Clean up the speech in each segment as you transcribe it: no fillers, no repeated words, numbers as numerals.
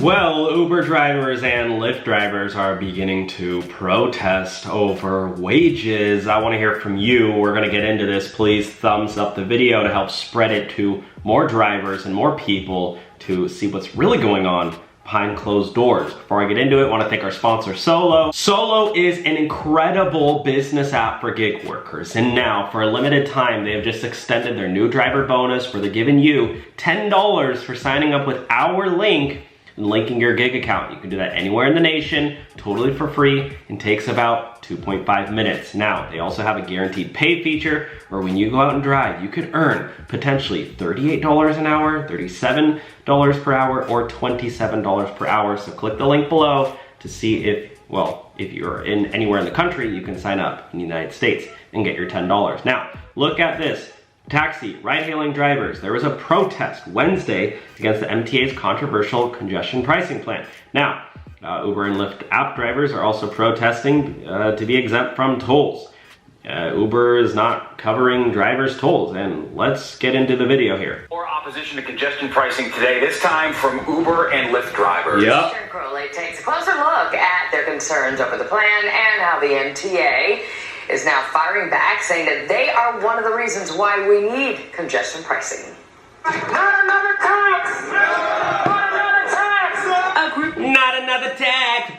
Well, Uber drivers and Lyft drivers are beginning to protest over wages. I want to hear from you. We're going to get into this. Please thumbs up the video to help spread it to more drivers and more people to see what's really going on behind closed doors. Before I get into it, I want to thank our sponsor, Solo. Solo is an incredible business app for gig workers. And now, for a limited time, they have just extended their new driver bonus where they're giving you $10 for signing up with our link and linking your gig account. You can do that anywhere in the nation, totally for free, and takes about 2.5 minutes. Now, they also have a guaranteed pay feature where when you go out and drive, you could earn potentially $38 an hour, $37 per hour, or $27 per hour. So click the link below to see if you're in anywhere in the country, you can sign up in the United States and get your $10. Now, look at this. Taxi, ride-hailing drivers. There was a protest Wednesday against the MTA's controversial congestion pricing plan. Now, Uber and Lyft app drivers are also protesting to be exempt from tolls. Uber is not covering drivers' tolls, and let's get into the video here. More opposition to congestion pricing today, this time from Uber and Lyft drivers. Yep. Crowley takes a closer look at their concerns over the plan and how the MTA is now firing back, saying that they are one of the reasons why we need congestion pricing. Not another tax! Not another tax! A group Not another tax!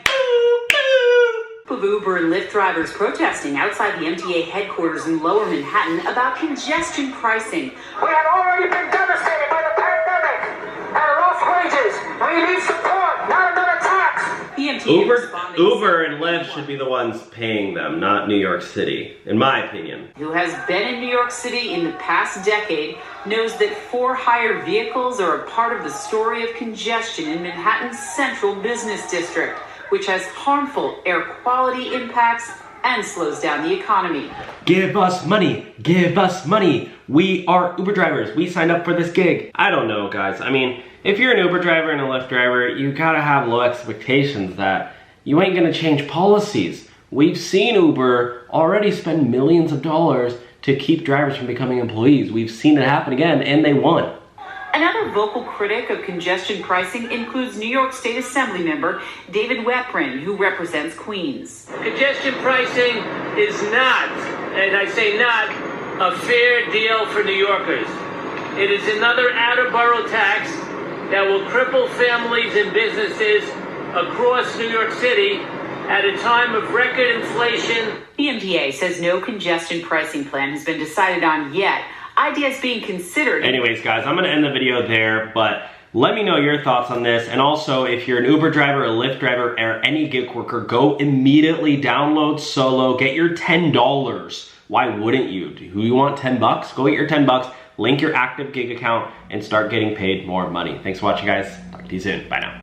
Of Uber and Lyft drivers protesting outside the MTA headquarters in Lower Manhattan about congestion pricing. We have already been devastated by the pandemic and lost wages. We need support, not another tax. The MTA responding, Uber and Lyft should be the ones paying them, not New York City, in my opinion. who has been in New York City in the past decade, knows that for-hire vehicles are a part of the story of congestion in Manhattan's central business district, which has harmful air quality impacts and slows down the economy. Give us money, give us money. We are Uber drivers, we signed up for this gig. I don't know, guys. I mean, if you're an Uber driver and a Lyft driver, you gotta have low expectations that you ain't gonna change policies. We've seen Uber already spend millions of dollars to keep drivers from becoming employees. We've seen it happen again, and they won. Another vocal critic of congestion pricing includes New York State Assembly member David Weprin, who represents Queens. Congestion pricing is not, and I say not, a fair deal for New Yorkers. It is another out-of-borough tax that will cripple families and businesses across New York City at a time of record inflation. The MTA says no congestion pricing plan has been decided on yet. Ideas being considered. Anyways, guys, I'm gonna end the video there, but let me know your thoughts on this. And also, if you're an Uber driver, a Lyft driver, or any gig worker, go immediately download Solo, get your $10. Why wouldn't you? Do you want 10 bucks? Go get your 10 bucks, link your active gig account, and start getting paid more money. Thanks for watching, guys. Talk to you soon. Bye now.